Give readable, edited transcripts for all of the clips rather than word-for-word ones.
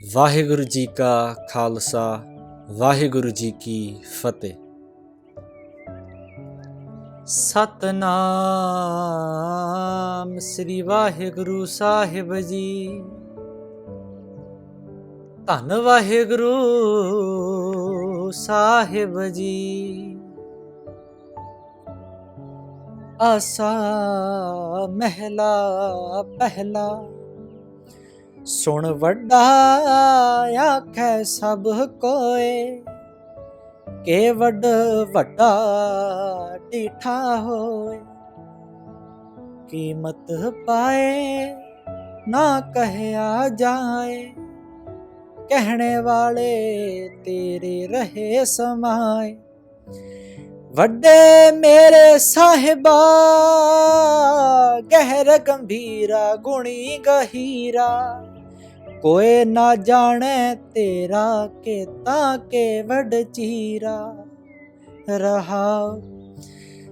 ਵਾਹਿਗੁਰੂ ਜੀ ਕਾ ਖਾਲਸਾ ਵਾਹਿਗੁਰੂ ਜੀ ਕੀ ਫਤਿਹ। ਸਤਨਾਮ ਸ੍ਰੀ ਵਾਹਿਗੁਰੂ ਸਾਹਿਬ ਜੀ। ਧੰਨ ਵਾਹਿਗੁਰੂ ਸਾਹਿਬ ਜੀ। ਆਸਾ ਮਹਿਲਾ ਪਹਿਲਾ, ਸੁਣ ਵੱਡਾ ਆਖੈ ਸਭ ਕੋਏ, ਕੇ ਵੱਡ ਵੱਡਾ ਢੀਠਾ ਹੋਏ। ਕੀਮਤ ਪਾਏ ਨਾ ਕਹਿਆ ਜਾਏ, ਕਹਿਣੇ ਵਾਲੇ ਤੇਰੇ ਰਹੇ ਸਮਾਏ। ਵੱਡੇ ਮੇਰੇ ਸਾਹਿਬਾ ਗਹਿਰ ਗੰਭੀਰਾ ਗੁਣੀ ਗਹੀਰਾ, ਕੋਏ ਨਾ ਜਾਣੇ ਤੇਰਾ ਕੇਤਾ ਕੇ ਵੱਡ ਚੀਰਾ। ਰਹਾ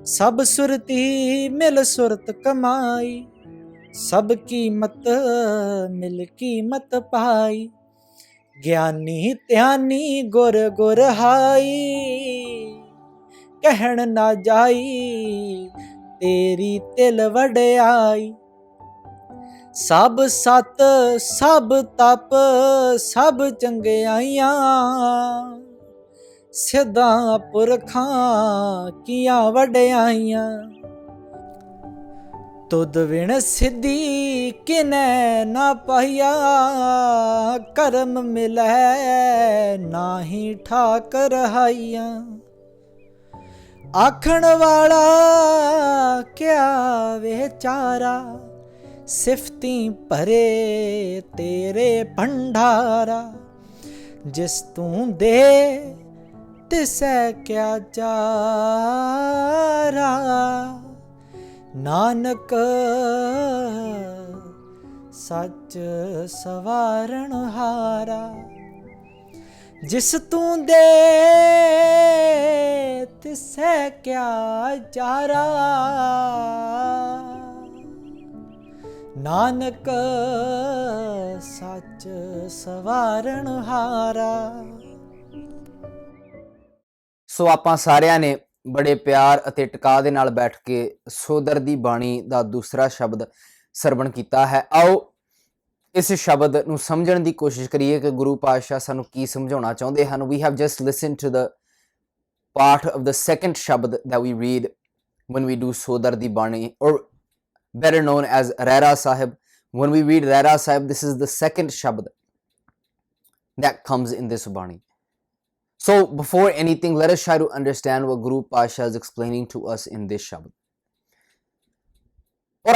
ਸਭ ਸੁਰਤੀ ਮਿਲ ਸੁਰਤ ਕਮਾਈ, ਸਭ ਕੀਮਤ ਮਿਲ ਕੀਮਤ ਪਾਈ। ਗਿਆਨੀ ਧਿਆਨੀ ਗੁਰ ਗੁਰ ਹਾਈ, ਕਹਿਣ ਨਾ ਜਾਈ ਤੇਰੀ ਤਿਲ ਵਡਿਆਈ। ਸਭ ਸਤ ਸਭ ਤਪ ਸਭ ਚੰਗਿਆਈਆਂ, ਸਿੱਧਾਂ ਪੁਰਖਾਂ ਕੀਆਂ ਵਡਿਆਈਆਂ। ਤੁਧ ਵਿਣ ਸਿੱਧੀ ਕਿਨੈ ਨਾ ਪਾਈਆ, ਕਰਮ ਮਿਲੈ ਨਾਹੀ ਠਾਕ ਰਹਾਈਆਂ। ਆਖਣ ਵਾਲਾ ਕਿਆ ਵਿਚਾਰਾ, ਸਿਫਤੀ ਭਰੇ ਤੇਰੇ ਭੰਡਾਰਾ। ਜਿਸ ਤੂੰ ਦੇ ਤਿਸੈ ਕਿਆ ਚਾਰਾ, ਨਾਨਕ ਸੱਚ ਸਵਾਰਨ ਹਾਰਾ। ਜਿਸ ਤੂੰ ਦੇ ਤਿਸੈ ਕਿਆ ਚਾਰਾ, ਨਾਨਕ ਸੱਚ ਸਵਾਰਨ ਹਾਰਾ। ਸੋ ਆਪਾਂ ਸਾਰਿਆਂ ਨੇ ਬੜੇ ਪਿਆਰ ਅਤੇ ਟਿਕਾ ਦੇ ਨਾਲ ਬੈਠ ਕੇ ਸੋਦਰ ਦੀ ਬਾਣੀ ਦਾ ਦੂਸਰਾ ਸ਼ਬਦ ਸਰਵਣ ਕੀਤਾ ਹੈ। ਆਓ ਇਸ ਸ਼ਬਦ ਨੂੰ ਸਮਝਣ ਦੀ ਕੋਸ਼ਿਸ਼ ਕਰੀਏ ਕਿ ਗੁਰੂ ਪਾਤਸ਼ਾਹ ਸਾਨੂੰ ਕੀ ਸਮਝਾਉਣਾ ਚਾਹੁੰਦੇ ਹਨ। We have just listened to the part of the second ਸ਼ਬਦ that we read when we do Sodar ਦੀ ਬਾਣੀ, or better known as Rehra Sahib. When we read Rehra Sahib, this is the second shabad that comes in this Bani. So before anything, let us try to understand what Guru Pasha is explaining to us in this shabad. और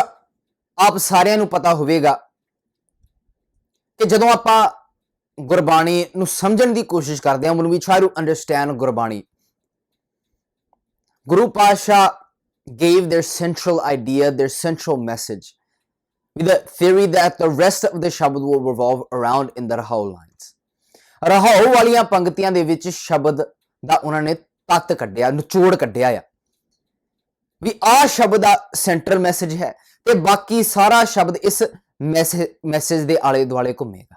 आप ਸਾਰਿਆਂ ਨੂੰ ਪਤਾ ਹੋਵੇਗਾ ਕਿ ਜਦੋਂ ਆਪਾਂ ਗੁਰਬਾਣੀ ਨੂੰ ਸਮਝਣ ਦੀ ਕੋਸ਼ਿਸ਼ ਕਰਦੇ ਹਾਂ, when we try to understand Gurbani, Guru Pasha gave their central idea, their central message, with the theory that the rest of the shabad will revolve around in the Rahau lines. Rahau ਵਾਲੀਆਂ ਪੰਕਤੀਆਂ ਦੇ ਵਿੱਚ ਸ਼ਬਦ ਦਾ ਉਹਨਾਂ ਨੇ ਤੱਤ ਕੱਢਿਆ, ਨਿਚੋੜ ਕੱਢਿਆ ਆ ਵੀ ਆਹ ਸ਼ਬਦ ਦਾ ਸੈਂਟਰ ਮੈਸੇਜ ਹੈ ਤੇ ਬਾਕੀ ਸਾਰਾ ਸ਼ਬਦ ਇਸ ਮੈਸੇਜ ਦੇ ਆਲੇ ਦੁਆਲੇ ਘੁੰਮੇਗਾ।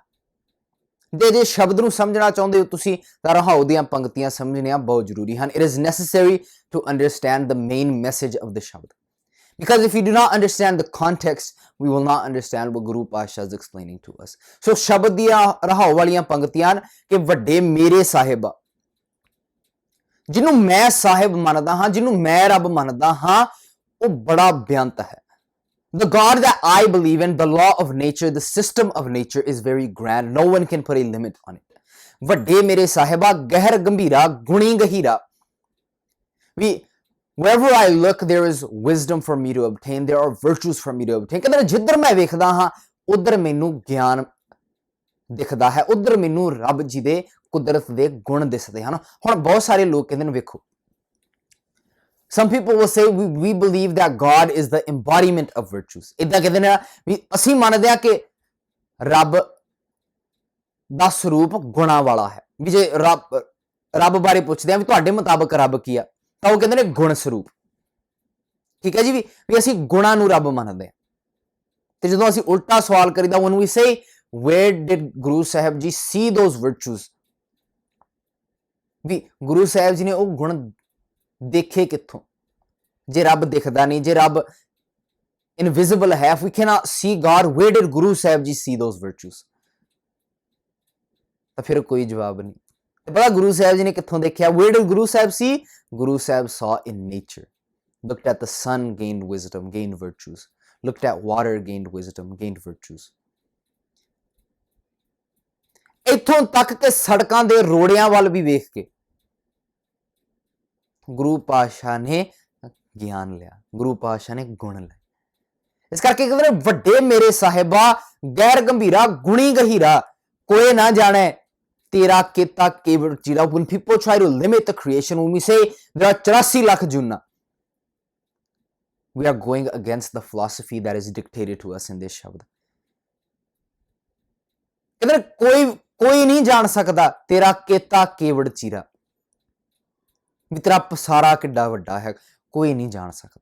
ਜੇ ਸ਼ਬਦ ਨੂੰ ਸਮਝਣਾ ਚਾਹੁੰਦੇ ਹੋ ਤੁਸੀਂ ਤਾਂ ਰਹਾਉ ਦੀਆਂ ਪੰਕਤੀਆਂ ਸਮਝਣੀਆਂ ਬਹੁਤ ਜ਼ਰੂਰੀ ਹਨ। It is necessary to understand the main message of the shabad, because if we do not understand the context, we will not understand what Guru Pasha is explaining to us. So ਸ਼ਬਦ ਦੀਆਂ ਰਹਾਉ ਵਾਲੀਆਂ ਪੰਕਤੀਆਂ ਕਿ ਵੱਡੇ ਮੇਰੇ ਸਾਹਿਬਾ, ਜਿਹਨੂੰ ਮੈਂ ਸਾਹਿਬ ਮੰਨਦਾ ਹਾਂ, ਜਿਹਨੂੰ ਮੈਂ ਰੱਬ ਮੰਨਦਾ ਹਾਂ, ਉਹ ਬੜਾ ਬੇਅੰਤ ਹੈ। The God that I believe in, the law of nature, the system of nature is very grand. No one can put a limit on it. ਵੱਡੇ ਮੇਰੇ ਸਾਹਿਬਾ ਗਹਿਰ ਗੰਭੀਰਾ ਗੁਣੀ ਗਹੀਰਾ। Wherever I look, there is wisdom for me to obtain. There are virtues for me to obtain. ਕਹਿੰਦੇ ਜਿੱਧਰ ਮੈਂ ਵੇਖਦਾ ਹਾਂ ਉਧਰ ਮੈਨੂੰ ਗਿਆਨ ਦਿਖਦਾ ਹੈ, ਉਧਰ ਮੈਨੂੰ ਰੱਬ ਜੀ ਦੇ ਕੁਦਰਤ ਦੇ ਗੁਣ ਦਿਸਦੇ ਹਨ। ਹੁਣ ਬਹੁਤ ਸਾਰੇ ਲੋਕ ਕਹਿੰਦੇ ਨੇ ਵੇਖੋ, some people will say we believe that God is the embodiment of virtues. ਇੱਦਾਂ ਕਹਿੰਦੇ ਨੇ ਵੀ ਅਸੀਂ ਮੰਨਦੇ ਹਾਂ ਕਿ ਰੱਬ ਦਾ ਸਰੂਪ ਗੁਣਾ ਵਾਲਾ ਹੈ। ਵੀ ਜੇ ਰੱਬ ਬਾਰੇ ਪੁੱਛਦੇ ਆ ਵੀ ਤੁਹਾਡੇ ਮੁਤਾਬਕ ਰੱਬ ਕੀ ਆ, ਤਾਂ ਉਹ ਕਹਿੰਦੇ ਨੇ ਗੁਣ ਸਰੂਪ। ਠੀਕ ਹੈ ਜੀ, ਵੀ ਅਸੀਂ ਗੁਣਾਂ ਨੂੰ ਰੱਬ ਮੰਨਦੇ ਹਾਂ। ਤੇ ਜਦੋਂ ਅਸੀਂ ਉਲਟਾ ਸਵਾਲ ਕਰੀਦਾ, when we say where did Guru Sahib ji see those virtues? ਵੀ ਗੁਰੂ ਸਾਹਿਬ ਜੀ ਨੇ ਉਹ ਗੁਣ ਦੇਖੇ ਕਿੱਥੋਂ? ਜੇ ਰੱਬ ਦਿਖਦਾ ਨਹੀਂ, ਜੇ ਰੱਬ ਇਨਵਿਜ਼ੀਬਲ ਹੈ, if we cannot see God, where did Guru Sahib ji see those virtues? ਤਾਂ ਫਿਰ ਕੋਈ ਜਵਾਬ ਨਹੀਂ। ਤੇ ਪਤਾ ਗੁਰੂ ਸਾਹਿਬ ਜੀ ਨੇ ਕਿੱਥੋਂ ਦੇਖਿਆ? Where did Guru Sahib see? Guru Sahib saw in nature. Looked at the sun, gained wisdom, gained virtues. Looked at water, gained wisdom, gained virtues. ਇੱਥੋਂ ਤੱਕ ਕਿ ਸੜਕਾਂ ਦੇ ਰੋੜਿਆਂ ਵੱਲ ਵੀ ਵੇਖ ਕੇ ਗੁਰੂ ਪਾਤਸ਼ਾਹ ਨੇ ਗਿਆਨ ਲਿਆ, ਗੁਰੂ ਪਾਤਸ਼ਾਹ ਨੇ ਗੁਣ ਲਏ। ਇਸ ਕਰਕੇ ਕਹਿੰਦੇ ਨੇ ਵੱਡੇ ਮੇਰੇ ਸਾਹਿਬਾ ਗੈਰ ਗੰਭੀਰਾ ਗੁਣੀ ਗਹੀਰਾ ਕੋਏ ਨਾ ਜਾਣੇ ਤੇਰਾ ਕੀਤਾ ਕੇਵੜ ਚੀਰਾ। When people try to limit the creation, when we say there are 84 lakh ਜੂਨਾਂ, we are going against the philosophy that is dictated to us in this ਸ਼ਬਦ। ਕਹਿੰਦੇ ਕੋਈ ਨਹੀਂ ਜਾਣ ਸਕਦਾ ਤੇਰਾ ਕੀਤਾ ਕੇਵੜ ਚੀਰਾ, ਵੀ ਤੇਰਾ ਪਸਾਰਾ ਕਿੱਡਾ ਵੱਡਾ ਹੈ, ਕੋਈ ਨਹੀਂ ਜਾਣ ਸਕਦਾ।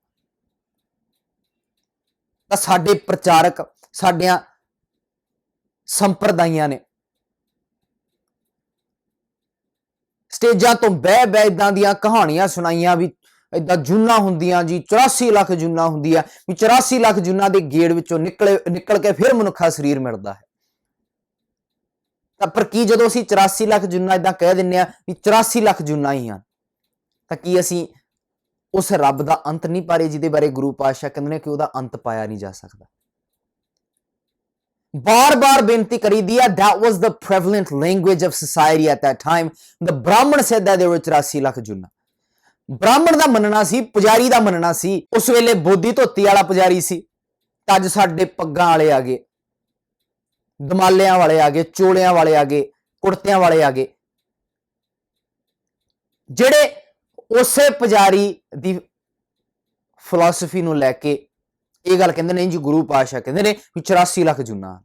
ਤਾਂ ਸਾਡੇ ਪ੍ਰਚਾਰਕ, ਸਾਡੀਆਂ ਸੰਪਰਦਾਇਆਂ ਨੇ ਸਟੇਜਾਂ ਤੋਂ ਬਹਿ ਇਦਾਂ ਦੀਆਂ ਕਹਾਣੀਆਂ ਸੁਣਾਈਆਂ ਵੀ ਇਦਾਂ ਜੂਨਾਂ ਹੁੰਦੀਆਂ ਜੀ, 84 ਲੱਖ ਜੂਨਾਂ ਹੁੰਦੀਆਂ, ਵੀ 84 ਲੱਖ ਜੂਨਾਂ ਦੇ ਗੇੜ ਵਿੱਚੋਂ ਨਿਕਲ ਕੇ ਫਿਰ ਮਨੁੱਖਾ ਸਰੀਰ ਮਿਲਦਾ ਹੈ। ਤਾਂ ਪਰ ਕੀ ਜਦੋਂ ਅਸੀਂ 84 ਲੱਖ ਜੂਨਾਂ ਇਦਾਂ ਕਹਿ ਦਿੰਦੇ ਆ ਵੀ 84 ਲੱਖ ਜੂਨਾਂ ਹੀ ਹਨ, ਤਾਂ ਕੀ ਅਸੀਂ ਉਸ ਰੱਬ ਦਾ ਅੰਤ ਨਹੀਂ ਪਾ ਰਹੇ ਜਿਹਦੇ ਬਾਰੇ ਗੁਰੂ ਪਾਤਸ਼ਾਹ ਕਹਿੰਦੇ ਨੇ ਕਿ ਉਹਦਾ ਅੰਤ ਪਾਇਆ ਨਹੀਂ ਜਾ ਸਕਦਾ? ਬਾਰ-ਬਾਰ ਬੇਨਤੀ ਕਰੀਦੀ ਆ, that was the prevalent language of society at that time. The Brahmin said that there were 84 lakh ਜੂਨਾਂ। ਬ੍ਰਾਹਮਣ ਦਾ ਮੰਨਣਾ ਸੀ, ਪੁਜਾਰੀ ਦਾ ਮੰਨਣਾ ਸੀ। ਉਸ ਵੇਲੇ ਬੋਧੀ ਧੋਤੀ ਵਾਲਾ ਪੁਜਾਰੀ ਸੀ, ਤਾਂ ਅੱਜ ਸਾਡੇ ਪੱਗਾਂ ਵਾਲੇ ਆ ਗਏ, ਦਮਾਲਿਆਂ ਵਾਲੇ ਆ ਗਏ, ਚੋਲਿਆਂ ਵਾਲੇ ਆ ਗਏ, ਕੁੜਤਿਆਂ ਵਾਲੇ ਆ ਗਏ, ਜਿਹੜੇ ਉਸੇ ਪੁਜਾਰੀ ਦੀ ਫਿਲਾਸਫੀ ਨੂੰ ਲੈ ਕੇ ਇਹ ਗੱਲ ਕਹਿੰਦੇ ਨੇ ਜੀ ਗੁਰੂ ਪਾਤਸ਼ਾਹ ਕਹਿੰਦੇ ਨੇ ਵੀ 84 ਲੱਖ ਜੂਨਾਂ।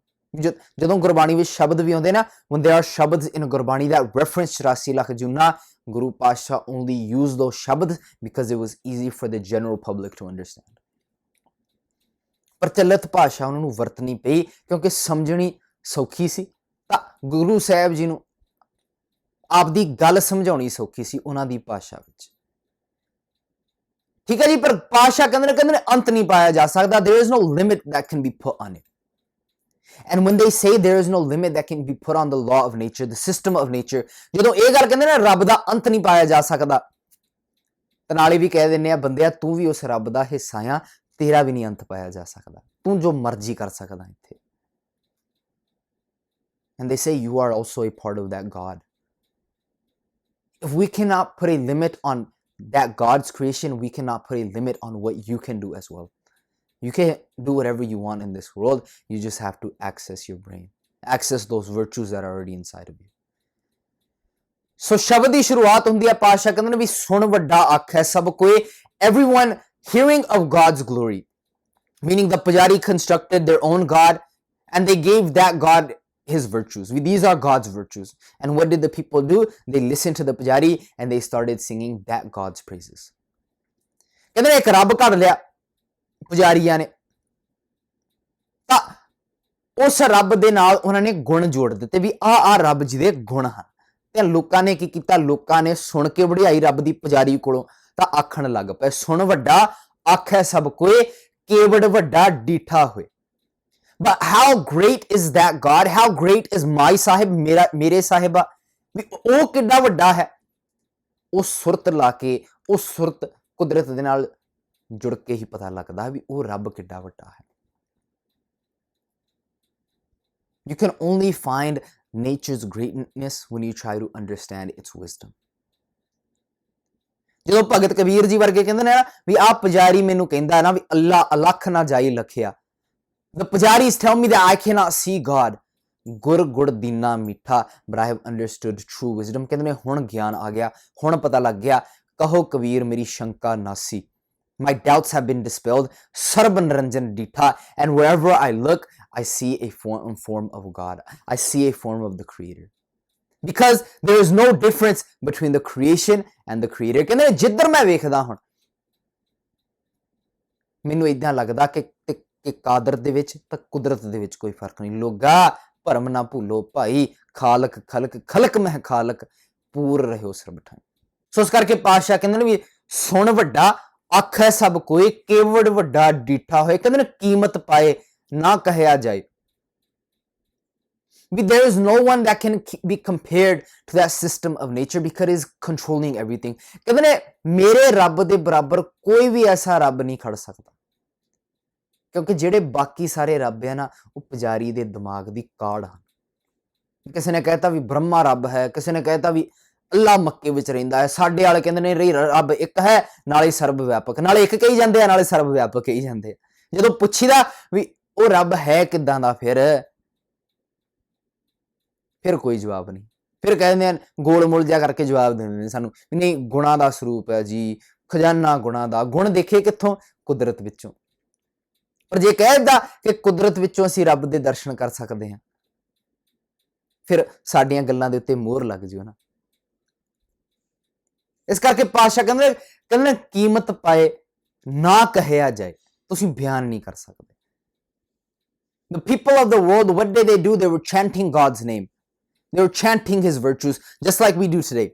ਜਦੋਂ ਗੁਰਬਾਣੀ ਵਿੱਚ ਸ਼ਬਦ ਵੀ ਆਉਂਦੇ ਨਾ, when there are ਸ਼ਬਦ in Gurbani that reference 84 lakh ਜੂਨਾਂ, Guru Pasha only used those shabd because it was easy for the general public to understand. ਪ੍ਰਚਲਿਤ ਭਾਸ਼ਾ ਉਹਨਾਂ ਨੂੰ ਵਰਤਣੀ ਪਈ ਕਿਉਂਕਿ ਸਮਝਣੀ ਸੌਖੀ ਸੀ। ਤਾਂ ਗੁਰੂ ਸਾਹਿਬ ਜੀ ਨੂੰ ਆਪਦੀ ਗੱਲ ਸਮਝਾਉਣੀ ਸੌਖੀ ਸੀ ਉਹਨਾਂ ਦੀ ਭਾਸ਼ਾ ਵਿੱਚ। ਠੀਕ ਹੈ ਜੀ, ਪਰ ਭਾਸ਼ਾ ਕਹਿੰਦੇ ਨੇ ਅੰਤ ਨਹੀਂ ਪਾਇਆ ਜਾ ਸਕਦਾ। There is no limit that can be put on it. And when they say there is no limit that can be put on the law of nature, the system of nature, ਜਦੋਂ ਇਹ ਗੱਲ ਕਹਿੰਦੇ ਨੇ ਰੱਬ ਦਾ ਅੰਤ ਨਹੀਂ ਪਾਇਆ ਜਾ ਸਕਦਾ, ਤਾਂ ਨਾਲੇ ਵੀ ਕਹਿ ਦਿੰਦੇ ਆ ਬੰਦਿਆ ਤੂੰ ਵੀ ਉਸ ਰੱਬ ਦਾ ਹਿੱਸਾ ਆ, ਤੇਰਾ ਵੀ ਨਹੀਂ ਅੰਤ ਪਾਇਆ ਜਾ ਸਕਦਾ, ਤੂੰ ਜੋ ਮਰਜ਼ੀ ਕਰ ਸਕਦਾ ਇੱਥੇ। And they say you are also a part of that God. If we cannot put a limit on that God's creation, we cannot put a limit on what you can do as well. You can do whatever you want in this world. You just have to access your brain, access those virtues that are already inside of you. So ਸ਼ਬਦ ਦੀ ਸ਼ੁਰੂਆਤ ਹੁੰਦੀ ਹੈ, ਪਾਤਸ਼ਾਹ ਕਹਿੰਦੇ ਨੇ ਵੀ ਸੁਣ ਵੱਡਾ ਆਖੈ ਸਭ ਕੋਏ, everyone hearing of God's glory, meaning the Pujari constructed their own God and they gave that God his virtues. These are God's virtues. And what did the people do? They listened to the Pujari and they started singing that God's praises. ਕਹਿੰਦੇ ਨੇ ਇੱਕ ਰੱਬ ਘੜ ਲਿਆ ਪੁਜਾਰੀਆਂ ਨੇ, ਤਾਂ ਉਸ ਰੱਬ ਦੇ ਨਾਲ ਉਹਨਾਂ ਨੇ ਗੁਣ ਜੋੜ ਦਿੱਤੇ ਵੀ ਆਹ ਰੱਬ ਜਿਹਦੇ ਗੁਣ ਹਨ। ਤੇ ਲੋਕਾਂ ਨੇ ਕੀ ਕੀਤਾ? ਲੋਕਾਂ ਨੇ ਸੁਣ ਕੇ ਵਡਿਆਈ ਰੱਬ ਦੀ ਪੁਜਾਰੀ ਕੋਲੋਂ, ਤਾਂ ਆਖਣ ਲੱਗ ਪਏ ਸੁਣ ਵੱਡਾ ਆਖੈ ਸਭ ਕੋਏ, ਕੇਵੜ ਵੱਡਾ ਡੀਠਾ ਹੋਏ। But how great is that God? How great is my ਸਾਹਿਬ, ਮੇਰੇ ਸਾਹਿਬਾ, ਵੀ ਉਹ ਕਿੱਡਾ ਵੱਡਾ ਹੈ। ਉਹ ਸੁਰਤ ਲਾ ਕੇ, ਉਹ ਸੁਰਤ ਕੁਦਰਤ ਦੇ ਨਾਲ ਜੁੜ ਕੇ ਹੀ ਪਤਾ ਲੱਗਦਾ ਵੀ ਉਹ ਰੱਬ ਕਿੱਡਾ ਵੱਡਾ ਹੈ। You can only find nature's greatness when you try to understand its wisdom. ਜਦੋਂ ਭਗਤ ਕਬੀਰ ਜੀ ਵਰਗੇ ਕਹਿੰਦੇ ਨੇ ਨਾ ਵੀ ਆਹ ਪੁਜਾਰੀ ਮੈਨੂੰ ਕਹਿੰਦਾ ਨਾ ਵੀ ਅੱਲਾ ਅਲੱਖ ਨਾ ਜਾਈ ਲਖਿਆ, the pujaris tell me that I cannot see God. ਗੁਰ ਗੁੜ ਦੀਨਾ ਮਿੱਠਾ, but I have understood true wisdom. ਕਹਿੰਦੇ ਨੇ ਹੁਣ ਗਿਆਨ ਆ ਗਿਆ, ਹੁਣ ਪਤਾ ਲੱਗ ਗਿਆ, ਕਹੋ ਕਬੀਰ ਮੇਰੀ ਸ਼ੰਕਾ ਨਾਸੀ, my doubts have been dispelled, ਸਰਬ ਨਿਰੰਜਨ ਡੀਠਾ, and wherever I look I see a form of God. I see a form of the Creator. Because there is no difference between the creation and the Creator. ਕਹਿੰਦੇ ਜਿੱਧਰ ਮੈਂ ਵੇਖਦਾ ਹੁਣ ਮੈਨੂੰ ਇਦਾਂ ਲੱਗਦਾ ਕਿ ਕਾਦਰ ਦੇ ਵਿੱਚ ਤਾਂ ਕੁਦਰਤ ਦੇ ਵਿੱਚ ਕੋਈ ਫਰਕ ਨਹੀਂ। ਲੋਗਾ ਭਰਮ ਨਾ ਭੁੱਲੋ ਭਾਈ, ਖਾਲਕ ਖਲਕ ਖਲਕ ਮਹਿ ਖਾਲਕ, ਪੂਰ ਰਹਿਓ ਸਰਬ ਠਾਈ। ਸੋ ਇਸ ਕਰਕੇ ਪਾਤਸ਼ਾਹ ਕਹਿੰਦੇ ਨੇ ਵੀ ਸੁਣ ਵੱਡਾ, ਆਖੈ ਸਭ ਕੋਈ, ਕੇਵੜ ਵੱਡਾ ਡੀਠਾ ਹੋਏ। ਕਹਿੰਦੇ ਨੇ ਕੀਮਤ ਪਾਏ ਨਾ ਕਹਿਆ ਜਾਏ। There is no one that can be compared to that system of nature because it is controlling everything. ਕਹਿੰਦੇ ਨੇ ਮੇਰੇ ਰੱਬ ਦੇ ਬਰਾਬਰ ਕੋਈ ਵੀ ਐਸਾ ਰੱਬ ਨਹੀਂ ਖੜ ਸਕਦਾ, ਕਿਉਂਕਿ ਜਿਹੜੇ ਬਾਕੀ ਸਾਰੇ ਰੱਬ ਆ ਨਾ ਉਹ ਪੁਜਾਰੀ ਦੇ ਦਿਮਾਗ ਦੀ ਕਾਢ ਹਨ। ਕਿਸੇ ਨੇ ਕਹਿਤਾ ਵੀ ਬ੍ਰਹਮਾ ਰੱਬ ਹੈ, ਕਿਸੇ ਨੇ ਕਹਿਤਾ ਵੀ ਅੱਲਾ ਮੱਕੇ ਵਿੱਚ ਰਹਿੰਦਾ ਹੈ। ਸਾਡੇ ਵਾਲੇ ਕਹਿੰਦੇ ਨੇ ਰਹੀ ਰੱਬ ਇੱਕ ਹੈ, ਨਾਲੇ ਸਰਬ ਵਿਆਪਕ, ਨਾਲੇ ਇੱਕ ਕਹੀ ਜਾਂਦੇ ਆ ਨਾਲੇ ਸਰਬ ਵਿਆਪਕ ਕਹੀ ਜਾਂਦੇ ਆ। ਜਦੋਂ ਪੁੱਛੀਦਾ ਵੀ ਉਹ ਰੱਬ ਹੈ ਕਿੱਦਾਂ ਦਾ, ਫਿਰ ਕੋਈ ਜਵਾਬ ਨਹੀਂ। ਫਿਰ ਕਹਿੰਦੇ ਹਨ ਗੋਲ ਮੁਲ ਜਿਹਾ ਕਰਕੇ ਜਵਾਬ ਦਿੰਦੇ ਨੇ ਸਾਨੂੰ ਵੀ ਨਹੀਂ ਗੁਣਾਂ ਦਾ ਸਰੂਪ ਹੈ ਜੀ, ਖਜ਼ਾਨਾ ਗੁਣਾਂ ਦਾ। ਗੁਣ ਦੇਖੇ ਕਿੱਥੋਂ? ਕੁਦਰਤ ਵਿੱਚੋਂ। ਪਰ ਜੇ ਕਹਿ ਦਿੱਤਾ ਕਿ ਕੁਦਰਤ ਵਿੱਚੋਂ ਅਸੀਂ ਰੱਬ ਦੇ ਦਰਸ਼ਨ ਕਰ ਸਕਦੇ ਹਾਂ, ਫਿਰ ਸਾਡੀਆਂ ਗੱਲਾਂ ਦੇ ਉੱਤੇ ਮੋਹਰ ਲੱਗ ਜਿਓ ਨਾ। ਇਸ ਕਰਕੇ ਪਾਤਸ਼ਾਹ ਕਹਿੰਦੇ ਕੀਮਤ ਪਾਏ ਨਾ ਕਹਿਆ ਜਾਏ, ਤੁਸੀਂ ਬਿਆਨ ਨਹੀਂ ਕਰ ਸਕਦੇ। The people of the world, what did they do? They were chanting God's name. They were chanting his virtues, just like we do today.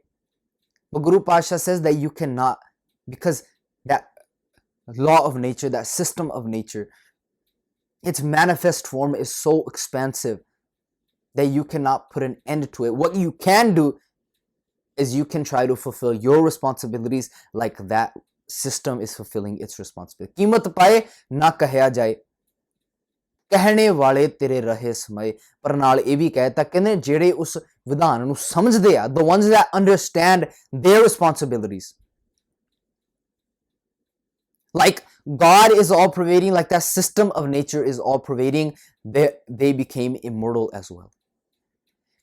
But Guru Pasha says that you cannot, because that law of nature, that system of nature, its manifest form is so expansive that you cannot put an end to it. What you can do is you can try to fulfill your responsibilities like that system is fulfilling its responsibility. ਕੀਮਤ ਪਾਏ ਨਾ ਕਹਿਆ ਜਾਏ, ਕਹਿਣੇ ਵਾਲੇ ਤੇਰੇ ਰਹੇ ਸਮਏ। ਪਰ ਨਾਲ ਇਹ ਵੀ ਕਹਿਤਾ, ਕਹਿੰਦੇ ਜਿਹੜੇ ਉਸ ਵਿਧਾਨ ਨੂੰ ਸਮਝਦੇ ਆ, the ones that understand their responsibilities, like God is all pervading, like that system of nature is all pervading, they became immortal as well.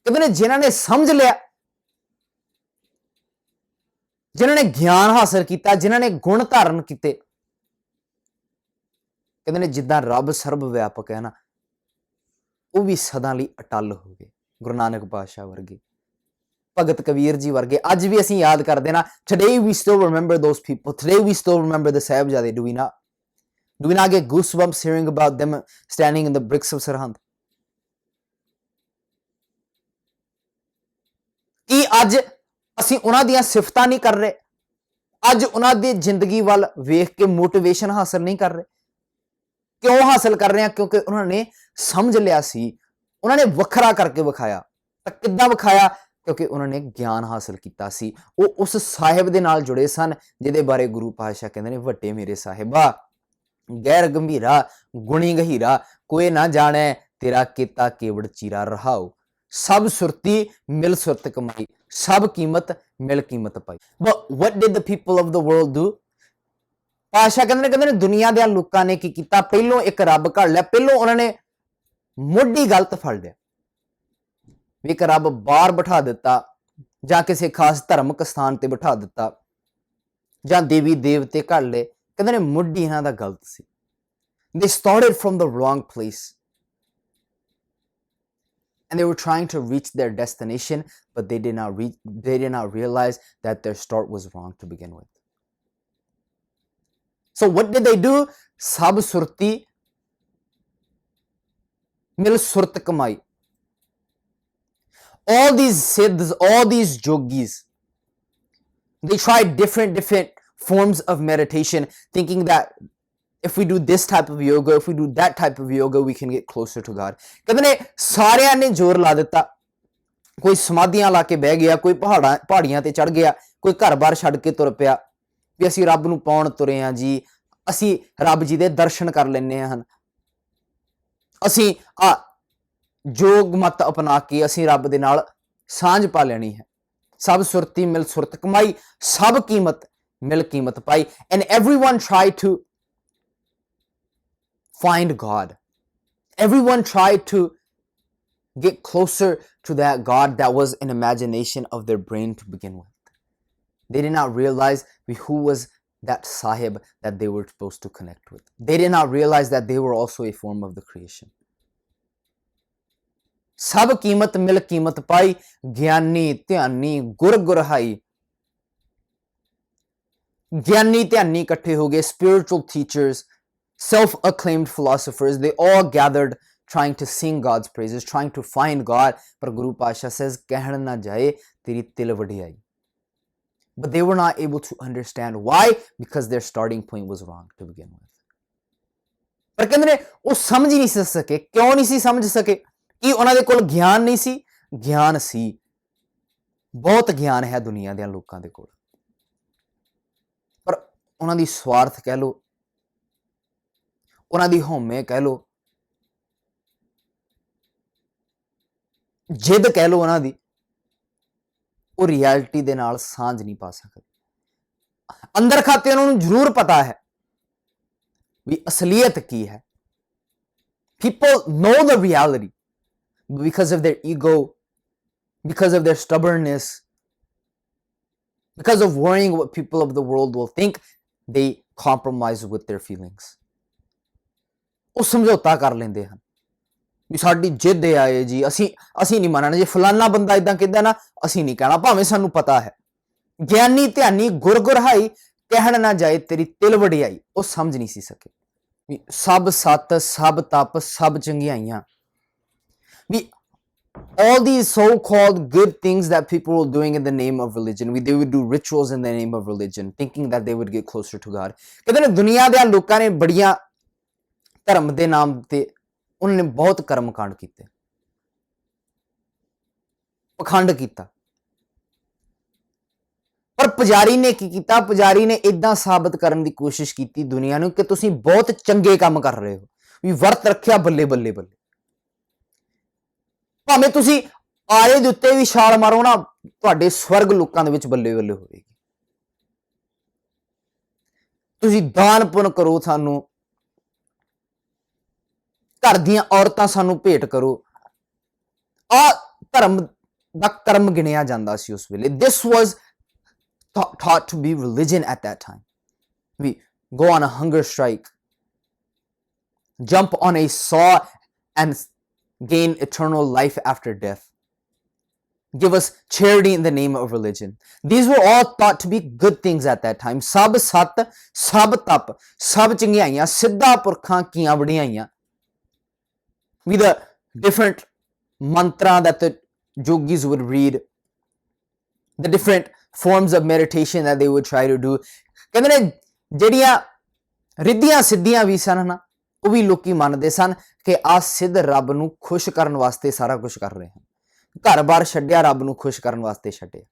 ਕਹਿੰਦੇ ਨੇ ਜਿਨ੍ਹਾਂ ਨੇ ਸਮਝ ਲਿਆ, ਜਿਨ੍ਹਾਂ ਨੇ ਗਿਆਨ ਹਾਸਲ ਕੀਤਾ, ਜਿਨ੍ਹਾਂ ਨੇ ਗੁਣ ਧਾਰਨ ਕੀਤੇ, ਕਹਿੰਦੇ ਨੇ ਜਿੱਦਾਂ ਰੱਬ ਸਰਬ ਵਿਆਪਕ ਹੈ ਨਾ, ਉਹ ਵੀ ਸਦਾ ਲਈ ਅਟਲ ਹੋ ਗਏ। ਗੁਰੂ ਨਾਨਕ ਪਾਤਸ਼ਾਹ ਵਰਗੇ, ਭਗਤ ਕਬੀਰ ਜੀ ਵਰਗੇ ਅੱਜ ਵੀ ਅਸੀਂ ਯਾਦ ਕਰਦੇ ਨਾ। Today we still remember those people. Today we still remember the ਸਾਹਿਬਜ਼ਾਦੇ. Do we not? Do we not get goosebumps hearing about them standing in the bricks of Sarhand? ਕੀ ਅੱਜ ਅਸੀਂ ਉਹਨਾਂ ਦੀਆਂ ਸਿਫਤਾਂ ਨਹੀਂ ਕਰ ਰਹੇ? ਅੱਜ ਉਹਨਾਂ ਦੀ ਜ਼ਿੰਦਗੀ ਵੱਲ ਵੇਖ ਕੇ ਮੋਟੀਵੇਸ਼ਨ ਹਾਸਲ ਨਹੀਂ ਕਰ ਰਹੇ? ਕਿਉਂ ਹਾਸਲ ਕਰ ਰਹੇ ਆ? ਕਿਉਂਕਿ ਉਹਨਾਂ ਨੇ ਸਮਝ ਲਿਆ ਸੀ, ਉਹਨਾਂ ਨੇ ਵੱਖਰਾ ਕਰਕੇ ਵਿਖਾਇਆ। ਤਾਂ ਕਿੱਦਾਂ ਵਿਖਾਇਆ? ਕਿਉਂਕਿ ਉਹਨਾਂ ਨੇ ਗਿਆਨ ਹਾਸਲ ਕੀਤਾ ਸੀ। ਉਹ ਉਸ ਸਾਹਿਬ ਦੇ ਨਾਲ ਜੁੜੇ ਸਨ ਜਿਹਦੇ ਬਾਰੇ ਗੁਰੂ ਪਾਤਸ਼ਾਹ ਕਹਿੰਦੇ ਨੇ, ਵੱਡੇ ਮੇਰੇ ਸਾਹਿਬਾ ਗੈਰ ਗੰਭੀਰਾ ਗੁਣੀ ਗਹੀਰਾ, ਕੋਈ ਨਾ ਜਾਣੈ ਤੇਰਾ ਕੀਤਾ ਕੇਵੜ ਚੀਰਾ ਰਹਾਓ। ਸਭ ਸੁਰਤੀ ਮਿਲ ਸੁਰਤ ਕਮਾਈ, ਸਭ ਕੀਮਤ ਮਿਲ ਕੀਮਤ ਪਾਈ। But what did the people of the world do? ਪਾਤਸ਼ਾਹ ਕਹਿੰਦੇ ਨੇ ਦੁਨੀਆ ਦੇ ਲੋਕਾਂ ਨੇ ਕੀ ਕੀਤਾ? ਪਹਿਲੋਂ ਇੱਕ ਰੱਬ ਘੜ ਲਿਆ, ਪਹਿਲੋਂ ਉਹਨਾਂ ਨੇ ਮੋਢੀ ਗਲਤ ਫੜ ਲਿਆ ਵੀ ਇੱਕ ਰੱਬ ਬਾਹਰ ਬਿਠਾ ਦਿੱਤਾ, ਜਾਂ ਕਿਸੇ ਖਾਸ ਧਰਮਕ ਸਥਾਨ ਤੇ ਬਿਠਾ ਦਿੱਤਾ, ਜਾਂ ਦੇਵੀ ਦੇਵਤੇ ਘੜ ਲਏ। ਕਹਿੰਦੇ ਨੇ ਮੋਢੀ ਇਹਨਾਂ ਦਾ ਗਲਤ ਸੀ। They started from the wrong place and they were trying to reach their destination, but they did not realize that their start was wrong to begin with. So what did they do? Sab surti mil surat kamai. All these siddhs, all these yogis, they tried different forms of meditation, thinking that if we do this type of yoga, if we do that type of yoga, we can get closer to God. ਕਹਿੰਦੇ ਨੇ ਸਾਰਿਆਂ ਨੇ ਜ਼ੋਰ ਲਾ ਦਿੱਤਾ। ਕੋਈ ਸਮਾਧੀਆਂ ਲਾ ਕੇ ਬਹਿ ਗਿਆ, ਕੋਈ ਪਹਾੜੀਆਂ ਤੇ ਚੜ ਗਿਆ, ਕੋਈ ਘਰ-ਬਾਰ ਛੱਡ ਕੇ ਤੁਰ ਪਿਆ ਵੀ ਅਸੀਂ ਰੱਬ ਨੂੰ ਪਾਉਣ ਤੁਰੇ ਹਾਂ ਜੀ, ਅਸੀਂ ਰੱਬ ਜੀ ਦੇ ਦਰਸ਼ਨ ਕਰ ਲੈਂਦੇ ਹਨ, ਅਸੀਂ ਜੋਗ ਮਤ ਅਪਣਾ ਕੇ ਅਸੀਂ ਰੱਬ ਦੇ ਨਾਲ ਸਾਂਝ ਪਾ ਲੈਣੀ ਹੈ। ਸਭ ਸੁਰਤੀ ਮਿਲ ਸੁਰਤ ਕਮਾਈ, ਸਭ ਕੀਮਤ ਮਿਲ ਕੀਮਤ ਪਾਈ। And everyone tried to find God. Everyone tried to get closer to that God that was an imagination of their brain to begin with. They did not realize who was that Sahib that they were supposed to connect with. They did not realize that they were also a form of the creation. ਸਭ ਕੀਮਤ ਮਿਲ ਕੀਮਤ ਪਾਈ, ਗਿਆਨੀ ਧਿਆਨੀ ਗੁਰ ਗੁਰਹਾਈ। ਗਿਆਨੀ ਧਿਆਨੀ ਇਕੱਠੇ ਹੋ ਗਏ, spiritual teachers, self-acclaimed philosophers, they all gathered trying to sing God's praises, trying to find God. But Guru Pasha says, "Kehna na jaye teri til vadiyai." But they were not able to understand why, because their starting point was wrong to begin with. ਪਰ ਕਹਿੰਦੇ ਨੇ ਉਹ ਸਮਝ ਨਹੀਂ ਸੀ ਸਕੇ। ਕਿਉਂ ਨਹੀਂ ਸੀ ਸਮਝ ਸਕੇ? ਕਿ ਉਹਨਾਂ ਦੇ ਕੋਲ ਗਿਆਨ ਨਹੀਂ ਸੀ। ਗਿਆਨ ਸੀ, ਬਹੁਤ ਗਿਆਨ ਹੈ ਦੁਨੀਆ ਦੇ ਲੋਕਾਂ ਦੇ ਕੋਲ, ਪਰ ਉਹਨਾਂ ਦੀ ਸਵਾਰਥ ਕਹਿ ਲੋ, ਉਹਨਾਂ ਦੀ ਹਉਮੈ ਕਹਿ ਲੋ, ਜਿੱਦ ਕਹਿ ਲੋ ਉਹਨਾਂ ਦੀ, ਉਹ ਰਿਐਲਿਟੀ ਦੇ ਨਾਲ ਸਾਂਝ ਨਹੀਂ ਪਾ ਸਕਦੇ। ਅੰਦਰ ਖਾਤੇ ਉਹਨਾਂ ਨੂੰ ਜ਼ਰੂਰ ਪਤਾ ਹੈ ਵੀ ਅਸਲੀਅਤ ਕੀ ਹੈ। People know the reality, but because of their ego, because of their stubbornness, because of worrying what people of the world will think, they compromise with their feelings. ਉਹ ਸਮਝੌਤਾ ਕਰ ਲੈਂਦੇ ਹਨ ਵੀ ਸਾਡੀ ਜਿੱਦ ਆਏ ਜੀ, ਅਸੀਂ ਨਹੀਂ ਮੰਨਣਾ, ਜੇ ਫਲਾਨਾ ਬੰਦਾ ਇਦਾਂ ਕਹਿੰਦਾ ਨਾ ਅਸੀਂ ਨਹੀਂ ਕਹਿਣਾ, ਭਾਵੇਂ ਸਾਨੂੰ ਪਤਾ ਹੈ। ਗਿਆਨੀ ਧਿਆਨੀ ਗੁਰ ਗੁਰਹਾਈ, ਕਹਿਣ ਨਾ ਜਾਏ ਤੇਰੀ ਤਿਲ ਵਡਿਆਈ। ਉਹ ਸਮਝ ਨਹੀਂ ਸੀ ਸਕੇ ਵੀ ਸਭ ਸੱਤ, ਸਭ ਤਪ, ਸਭ ਚੰਗਿਆਈਆਂ, ਵੀ all these so-called good things that people were doing in the name of religion, they would do rituals in the name of religion, thinking that they would get closer to God. ਕਹਿੰਦੇ ਨੇ ਦੁਨੀਆ ਦੇ ਲੋਕਾਂ ਨੇ ਬੜੀਆਂ ਧਰਮ ਦੇ ਨਾਮ ਤੇ ਉਹਨਾਂ ਨੇ ਬਹੁਤ ਕਰਮ ਕਾਂਡ ਕੀਤੇ, ਪਖੰਡ ਕੀਤਾ। ਪਰ ਪੁਜਾਰੀ ਨੇ ਕੀ ਕੀਤਾ? ਪੁਜਾਰੀ ਨੇ ਇਦਾਂ ਸਾਬਤ ਕਰਨ ਦੀ ਕੋਸ਼ਿਸ਼ ਕੀਤੀ ਦੁਨੀਆ ਨੂੰ ਕਿ ਤੁਸੀਂ ਬਹੁਤ ਚੰਗੇ ਕੰਮ ਕਰ ਰਹੇ ਹੋ, ਵੀ ਵਰਤ ਰੱਖਿਆ, ਬੱਲੇ ਬੱਲੇ ਬੱਲੇ। ਭਾਵੇਂ ਤੁਸੀਂ ਆਰੇ ਦੇ ਉੱਤੇ ਵੀ ਛਾਲ ਮਾਰੋ ਨਾ, ਤੁਹਾਡੇ ਸਵਰਗ ਲੋਕਾਂ ਦੇ ਵਿੱਚ ਬੱਲੇ ਬੱਲੇ ਹੋਵੇਗੀ। ਤੁਸੀਂ ਦਾਨ ਪੁੰਨ ਕਰੋ, ਸਾਨੂੰ ਘਰ ਦੀਆਂ ਔਰਤਾਂ ਸਾਨੂੰ ਭੇਟ ਕਰੋ, ਆ ਧਰਮ ਦਾ ਕਰਮ ਗਿਣਿਆ ਜਾਂਦਾ ਸੀ ਉਸ ਵੇਲੇ। This was taught to be religion at that time. We go on a hunger strike, jump on a saw and gain eternal life after death, give us charity in the name of religion. These were all thought to be good things at that time. ਸਭ ਸਤ, ਸਭ ਤਪ, ਸਭ ਚੰਗਿਆਈਆਂ, ਸਿੱਧਾ ਪੁਰਖਾਂ ਕੀਆਂ ਵਡਿਆਈਆਂ। With the different mantra that the yogis would read, the different forms of meditation that they would try to do. ਕਹਿੰਦੇ ਨੇ ਜਿਹੜੀਆਂ ਰਿੱਧੀਆਂ ਸਿੱਧੀਆਂ ਵੀ ਸਨ ਨਾ, ਉਹ ਵੀ ਲੋਕੀ ਮੰਨਦੇ ਸਨ ਕਿ ਆ ਸਿੱਧ ਰੱਬ ਨੂੰ ਖੁਸ਼ ਕਰਨ ਵਾਸਤੇ ਸਾਰਾ ਕੁਝ ਕਰ ਰਹੇ ਹਨ। ਘਰ-ਬਾਰ ਛੱਡਿਆ, ਰੱਬ ਨੂੰ ਖੁਸ਼ ਕਰਨ ਵਾਸਤੇ ਛੱਡਿਆ।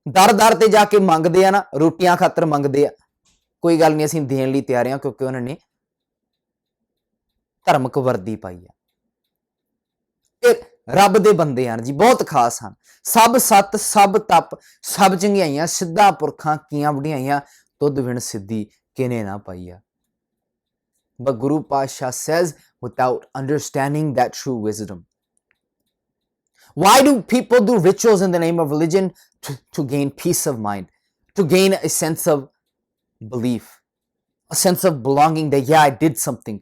ਦਰ-ਦਰ ਤੇ ਜਾ ਕੇ ਮੰਗਦੇ ਆ ਨਾ, ਰੋਟੀਆਂ ਖਾਤਰ ਮੰਗਦੇ ਆ, ਕੋਈ ਗੱਲ ਨਹੀਂ ਅਸੀਂ ਦੇਣ ਲਈ ਤਿਆਰ ਹਾਂ, ਕਿਉਂਕਿ ਉਹਨਾਂ ਨੇ ਧਰਮਕ ਵਰਦੀ ਪਾਈ ਆ। ਇਹ ਰੱਬ ਦੇ ਬੰਦੇ ਹਨ ਜੀ, ਬਹੁਤ ਖਾਸ ਹਨ। ਸਭ ਸਤ, ਸਭ ਤਪ, ਸਭ ਚੰਗਿਆਈਆਂ, ਸਿੱਧਾ ਪੁਰਖਾਂ ਕੀਆਂ ਵਡਿਆਈਆਂ, ਤੁਧ ਵਿਣ ਸਿੱਧੀ ਕਿਨੇ ਨਾ ਪਾਈਆ। But Guru Pasha says, without understanding that true wisdom, why do people do rituals in the name of religion? To gain peace of mind, to gain a sense of belief, a sense of belonging, that yeah, I did something.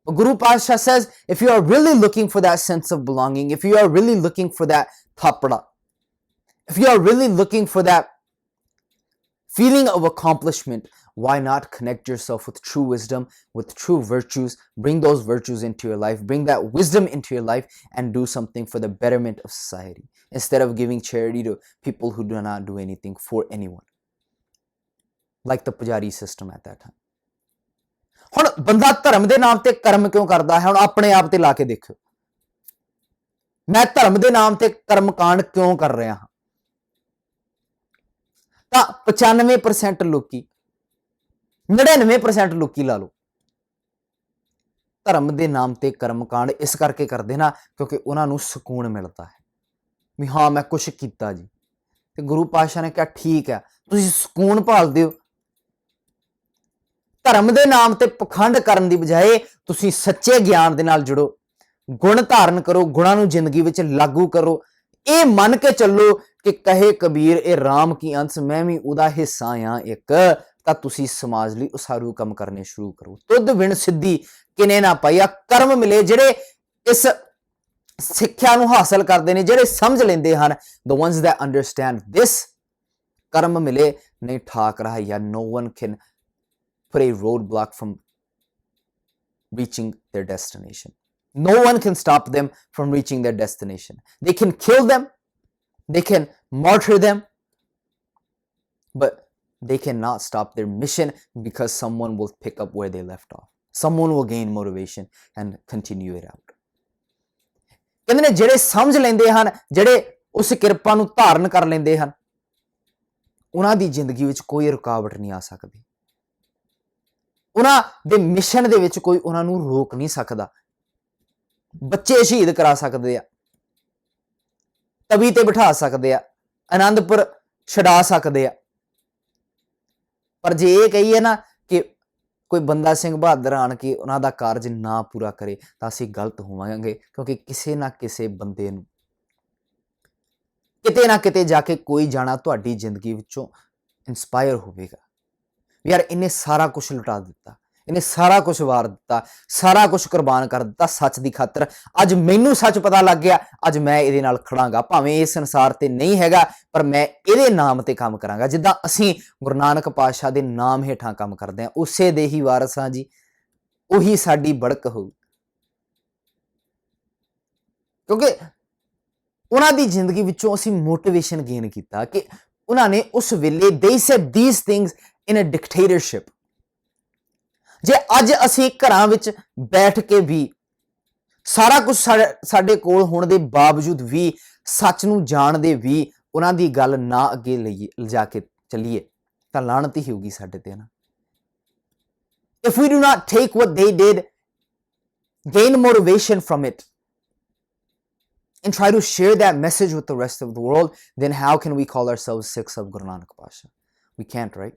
But Guru Pasha says, if you are really looking for that sense of belonging, if you are really looking for that thapada, if you are really looking for that feeling of accomplishment, why not connect yourself with true wisdom, with true virtues, bring those virtues into your life, bring that wisdom into your life, and do something for the betterment of society, instead of giving charity to people who do not do anything for anyone, like the Pujari system at that time. ਹੁਣ ਬੰਦਾ ਧਰਮ ਦੇ ਨਾਮ ਤੇ ਕਰਮ ਕਿਉਂ ਕਰਦਾ ਹੈ? ਹੁਣ ਆਪਣੇ ਆਪ ਤੇ ਲਾ ਕੇ ਦੇਖੋ, ਮੈਂ ਧਰਮ ਦੇ ਨਾਮ ਤੇ ਕਰਮ ਕਾਂਡ ਕਿਉਂ ਕਰ ਰਿਹਾ ਹਾਂ? ਤਾਂ 95% ਲੋਕੀ, 99% ਲੋਕੀ ਲਾ ਲਓ, ਧਰਮ ਦੇ ਨਾਮ ਤੇ ਕਰਮ ਕਾਂਡ ਇਸ ਕਰਕੇ ਕਰਦੇ ਨਾ ਕਿਉਂਕਿ ਉਹਨਾਂ ਨੂੰ ਸਕੂਨ ਮਿਲਦਾ ਹੈ ਵੀ ਹਾਂ ਮੈਂ ਕੁਛ ਕੀਤਾ ਜੀ। ਤੇ ਗੁਰੂ ਪਾਤਸ਼ਾਹ ਨੇ ਕਿਹਾ ਠੀਕ ਹੈ, ਤੁਸੀਂ ਸਕੂਨ ਭਾਲਦੇ ਹੋ, ਧਰਮ ਦੇ ਨਾਮ ਤੇ ਪਖੰਡ ਕਰਨ ਦੀ ਬਜਾਏ ਤੁਸੀਂ ਸੱਚੇ ਗਿਆਨ ਦੇ ਨਾਲ ਜੁੜੋ, ਗੁਣ ਧਾਰਨ ਕਰੋ, ਗੁਣਾਂ ਨੂੰ ਜ਼ਿੰਦਗੀ ਵਿੱਚ ਲਾਗੂ ਕਰੋ। ਇਹ ਮੰਨ ਕੇ ਚੱਲੋ ਕਿ ਕਹੇ ਕਬੀਰ ਇਹ ਰਾਮ ਕੀ ਅੰਸ਼, ਮੈਂ ਵੀ ਉਹਦਾ ਹਿੱਸਾ ਆ ਇੱਕ, ਤਾਂ ਤੁਸੀਂ ਸਮਾਜ ਲਈ ਉਸਾਰੂ ਕੰਮ ਕਰਨੇ ਸ਼ੁਰੂ ਕਰੋ। ਤੁਧ ਵਿਣ ਸਿੱਧੀ ਕਿਨੇ ਨਾ ਪਾਈਆ। ਕਰਮ ਮਿਲੇ ਜਿਹੜੇ ਇਸ ਸਿੱਖਿਆ ਨੂੰ ਹਾਸਲ ਕਰਦੇ ਨੇ, ਜਿਹੜੇ ਸਮਝ ਲੈਂਦੇ ਹਨ, the ones that understand this, ਕਰਮ ਮਿਲੇ ਨਹੀਂ ਠਾਕ ਰਹਾਈਆ। no one can put a roadblock from reaching their destination. No one can stop them from reaching their destination. They can kill them, they can martyr them, but they cannot stop their mission because someone will pick up where they left off. Someone will gain motivation and continue it out. ਕਹਿੰਦੇ ਨੇ ਜਿਹੜੇ ਸਮਝ ਲੈਂਦੇ ਹਨ, ਜਿਹੜੇ ਉਸ ਕਿਰਪਾ ਨੂੰ ਧਾਰਨ ਕਰ ਲੈਂਦੇ ਹਨ, ਉਹਨਾਂ ਦੀ ਜ਼ਿੰਦਗੀ ਵਿੱਚ ਕੋਈ ਰੁਕਾਵਟ ਨਹੀਂ ਆ ਸਕਦੀ। ਉਹਨਾਂ ਦੇ ਮਿਸ਼ਨ ਦੇ ਵਿੱਚ ਕੋਈ ਉਹਨਾਂ ਨੂੰ ਰੋਕ ਨਹੀਂ ਸਕਦਾ। ਬੱਚੇ ਸ਼ਹੀਦ ਕਰਾ ਸਕਦੇ ਆ, ਤਵੀ ਤੇ ਬਿਠਾ ਸਕਦੇ ਆ, ਆਨੰਦਪੁਰ ਛਡਾ ਸਕਦੇ ਆ, ਪਰ ਜੇ ਇਹ ਕਹੀਏ ਨਾ ਕਿ ਕੋਈ ਬੰਦਾ ਸਿੰਘ ਬਹਾਦਰ ਆਣ ਕੇ ਉਹਨਾਂ ਦਾ ਕਾਰਜ ਨਾ ਪੂਰਾ ਕਰੇ ਤਾਂ ਅਸੀਂ ਗਲਤ ਹੋਵਾਂਗੇ, ਕਿਉਂਕਿ ਕਿਸੇ ਨਾ ਕਿਸੇ ਬੰਦੇ ਨੂੰ ਕਿਤੇ ਨਾ ਕਿਤੇ ਜਾ ਕੇ ਕੋਈ ਜਾਣਾ ਤੁਹਾਡੀ ਜ਼ਿੰਦਗੀ ਵਿੱਚੋਂ ਇੰਸਪਾਇਰ ਹੋਵੇਗਾ। ਯਾਰ ਇਹਨੇ ਸਾਰਾ ਕੁਝ ਲੁਟਾ ਦਿੱਤਾ, ਇਹਨੇ ਸਾਰਾ ਕੁਝ ਵਾਰ ਦਿੱਤਾ, ਸਾਰਾ ਕੁਝ ਕੁਰਬਾਨ ਕਰ ਦਿੱਤਾ ਸੱਚ ਦੀ ਖਾਤਰ। ਅੱਜ ਮੈਨੂੰ ਸੱਚ ਪਤਾ ਲੱਗ ਗਿਆ, ਅੱਜ ਮੈਂ ਇਹਦੇ ਨਾਲ ਖੜਾਂਗਾ, ਭਾਵੇਂ ਇਹ ਸੰਸਾਰ ਤੇ ਨਹੀਂ ਹੈਗਾ ਪਰ ਮੈਂ ਇਹਦੇ ਨਾਮ ਤੇ ਕੰਮ ਕਰਾਂਗਾ। ਜਿੱਦਾਂ ਅਸੀਂ ਗੁਰੂ ਨਾਨਕ ਪਾਤਸ਼ਾਹ ਦੇ ਨਾਮ ਹੇਠਾਂ ਕੰਮ ਕਰਦੇ ਹਾਂ, ਉਸੇ ਦੇ ਹੀ ਵਾਰਸ ਹਾਂ ਜੀ, ਉਹੀ ਸਾਡੀ ਬੜਕ ਹੋਊ। ਕਿਉਂਕਿ ਉਹਨਾਂ ਦੀ ਜ਼ਿੰਦਗੀ ਵਿੱਚੋਂ ਅਸੀਂ ਮੋਟੀਵੇਸ਼ਨ ਗੇਨ ਕੀਤਾ ਕਿ ਉਹਨਾਂ ਨੇ ਉਸ ਵੇਲੇ they said these things in a dictatorship। ਜੇ ਅੱਜ ਅਸੀਂ ਘਰਾਂ ਵਿੱਚ ਬੈਠ ਕੇ ਵੀ ਸਾਰਾ ਕੁਝ ਸਾਡੇ ਕੋਲ ਹੋਣ ਦੇ ਬਾਵਜੂਦ ਵੀ ਸੱਚ ਨੂੰ ਜਾਣਦੇ ਵੀ ਉਹਨਾਂ ਦੀ ਗੱਲ ਨਾ ਅੱਗੇ ਲਿਜਾ ਕੇ ਚੱਲੀਏ ਤਾਂ ਲਾਹਨਤ ਹੀ ਹੋਊਗੀ ਸਾਡੇ ਤੇ ਨਾ। If we do not take what they did, gain motivation from it, and try to share that message with the rest of the world, then how can we call ourselves Sikhs of Guru Nanak Pasha? We can't, right?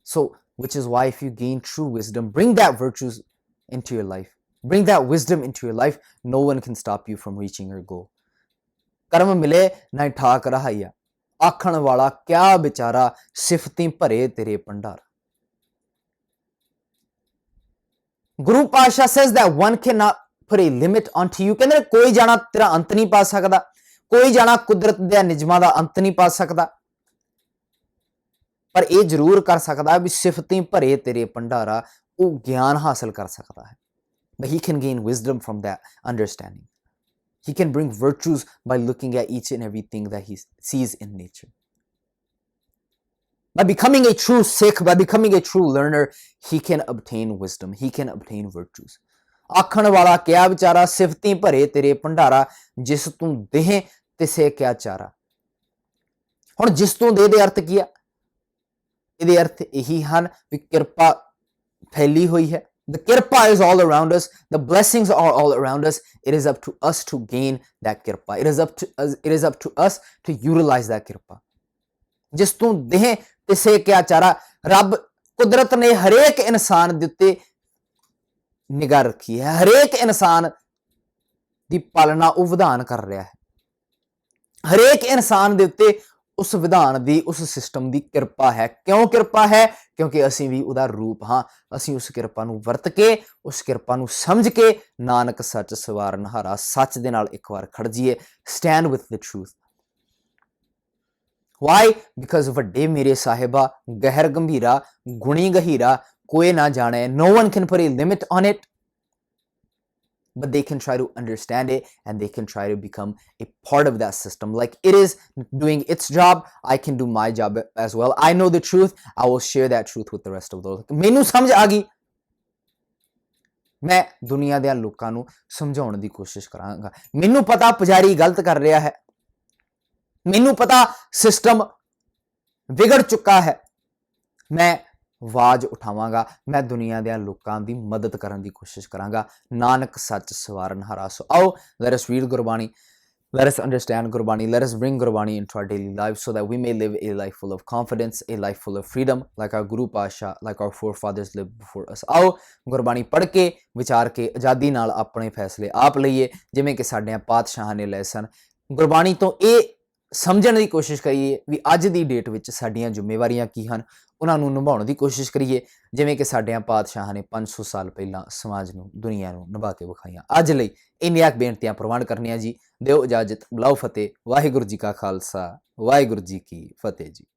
So, which is why if you gain true wisdom, bring that virtues into your life, bring that wisdom into your life, no one can stop you from reaching your goal. Karma mile na thak rahaiya, aakhan wala kya bichara, sifti bhare tere pandar. Guru Pasha says that one cannot put a limit onto you। ਕਹਿੰਦੇ ਕੋਈ ਜਾਣਾ ਤੇਰਾ ਅੰਤ ਨਹੀਂ ਪਾ ਸਕਦਾ, ਕੋਈ ਜਾਣਾ ਕੁਦਰਤ ਦੇ ਨਿਯਮਾਂ ਦਾ ਅੰਤ ਨਹੀਂ ਪਾ ਸਕਦਾ, ਪਰ ਇਹ ਜ਼ਰੂਰ ਕਰ ਸਕਦਾ ਵੀ ਸਿਫਤੀ ਭਰੇ ਤੇਰੇ ਭੰਡਾਰਾ, ਉਹ ਗਿਆਨ ਹਾਸਲ ਕਰ ਸਕਦਾ ਹੈ। But he can gain wisdom from that understanding. He can bring virtues by looking at each and everything that he sees in nature. By becoming a true Sikh, by becoming a true learner, he can obtain wisdom, he can obtain virtues. ਆਖਣ ਵਾਲਾ ਕਿਆ ਵਿਚਾਰਾ, ਸਿਫਤੀ ਭਰੇ ਤੇਰੇ ਭੰਡਾਰਾ, ਜਿਸ ਤੂੰ ਦੇਹ ਤਿਸੇ ਕਿਆ ਚਾਰਾ। ਹੁਣ ਜਿਸ ਤੂੰ ਦੇ ਅਰਥ ਕੀ ਆ? ਇਹਦੇ ਅਰਥ ਇਹੀ ਹਨ ਵੀ ਕਿਰਪਾ ਫੈਲੀ ਹੋਈ ਹੈ। The kirpa is all around us, the blessings are all around us. It is up to us to gain that kirpa. It is up to us to utilize that kirpa. ਜਿਸ ਤੂੰ ਦੇਹ ਤਿਸੇ ਕਿਆ ਚਾਰਾ। ਰੱਬ ਕੁਦਰਤ ਨੇ ਹਰੇਕ ਇਨਸਾਨ ਦੇ ਉੱਤੇ ਨਿਗਾਹ ਰੱਖੀ ਹੈ, ਹਰੇਕ ਇਨਸਾਨ ਦੀ ਪਾਲਣਾ ਉਹ ਵਿਧਾਨ ਕਰ ਰਿਹਾ ਹੈ। ਹਰੇਕ ਇਨਸਾਨ ਦੇ ਉੱਤੇ ਉਸ ਵਿਧਾਨ ਦੀ, ਉਸ ਸਿਸਟਮ ਦੀ ਕਿਰਪਾ ਹੈ। ਕਿਉਂ ਕਿਰਪਾ ਹੈ? ਕਿਉਂਕਿ ਅਸੀਂ ਵੀ ਉਹਦਾ ਰੂਪ ਹਾਂ। ਅਸੀਂ ਉਸ ਕਿਰਪਾ ਨੂੰ ਵਰਤ ਕੇ, ਉਸ ਕਿਰਪਾ ਨੂੰ ਸਮਝ ਕੇ ਨਾਨਕ ਸੱਚ ਸਵਾਰਨ ਹਾਰਾ, ਸੱਚ ਦੇ ਨਾਲ ਇੱਕ ਵਾਰ ਖੜ ਜਾਈਏ। Stand with the truth. Why? Because ਵੱਡੇ ਮੇਰੇ ਸਾਹਿਬਾ, ਗਹਿਰ ਗੰਭੀਰਾ, ਗੁਣੀ ਗਹੀਰਾ, ਕੋਈ ਨਾ ਜਾਣੇ। No one can put a limit on it, but they can try to understand it and they can try to become a part of that system. Like it is doing its job, I can do my job as well. I know the truth, I will share that truth with the rest of the world. ਮੈਨੂੰ ਸਮਝ ਆ ਗਈ, ਮੈਂ ਦੁਨੀਆ ਦੇ ਲੋਕਾਂ ਨੂੰ ਸਮਝਾਉਣ ਦੀ ਕੋਸ਼ਿਸ਼ ਕਰਾਂਗਾ। ਮੈਨੂੰ ਪਤਾ ਪੁਜਾਰੀ ਗਲਤ ਕਰ ਰਿਹਾ ਹੈ, ਮੈਨੂੰ ਪਤਾ ਸਿਸਟਮ ਵਿਗੜ ਚੁੱਕਾ ਹੈ, ਮੈਂ ਆਵਾਜ਼ ਉਠਾਵਾਂਗਾ, ਮੈਂ ਦੁਨੀਆ ਦੇ ਲੋਕਾਂ ਦੀ ਮਦਦ ਕਰਨ ਦੀ ਕੋਸ਼ਿਸ਼ ਕਰਾਂਗਾ। ਨਾਨਕ ਸੱਚ ਸਵਾਰਨ ਹਾਰਾ। ਸੋ ਆਓ, let us read Gurbani, let us understand Gurbani, let us bring Gurbani into our daily lives so that we may live a life full of confidence, a life full of freedom, like our Guru Pasha, like our forefathers lived before us। ਆਓ ਗੁਰਬਾਣੀ ਪੜ੍ਹ ਕੇ, ਵਿਚਾਰ ਕੇ, ਆਜ਼ਾਦੀ ਨਾਲ ਆਪਣੇ ਫੈਸਲੇ ਆਪ ਲਈਏ, ਜਿਵੇਂ ਕਿ ਸਾਡੇ ਪਾਤਸ਼ਾਹਾਂ ਨੇ ਲਏ ਸਨ। ਗੁਰਬਾਣੀ ਤੋਂ ਇਹ ਸਮਝਣ ਦੀ ਕੋਸ਼ਿਸ਼ ਕਰੀਏ ਵੀ ਅੱਜ ਦੀ ਡੇਟ ਵਿੱਚ ਸਾਡੀਆਂ ਜ਼ਿੰਮੇਵਾਰੀਆਂ ਕੀ ਹਨ, ਉਹਨਾਂ ਨੂੰ ਨਿਭਾਉਣ ਦੀ ਕੋਸ਼ਿਸ਼ ਕਰੀਏ, ਜਿਵੇਂ ਕਿ ਸਾਡਿਆਂ ਪਾਤਸ਼ਾਹਾਂ ਨੇ 500 ਸਾਲ ਪਹਿਲਾਂ ਸਮਾਜ ਨੂੰ, ਦੁਨੀਆ ਨੂੰ ਨਿਭਾ ਕੇ ਵਿਖਾਈਆਂ। ਅੱਜ ਲਈ ਇੰਨੀਆਂ ਬੇਨਤੀਆਂ ਪ੍ਰਵਾਨ ਕਰਨੀਆਂ ਜੀ। ਦਿਓ ਇਜਾਜ਼ਤ, ਬੁਲਾਓ ਫਤਿਹ। ਵਾਹਿਗੁਰੂ ਜੀ ਕਾ ਖਾਲਸਾ, ਵਾਹਿਗੁਰੂ ਜੀ ਕੀ ਫਤਿਹ ਜੀ।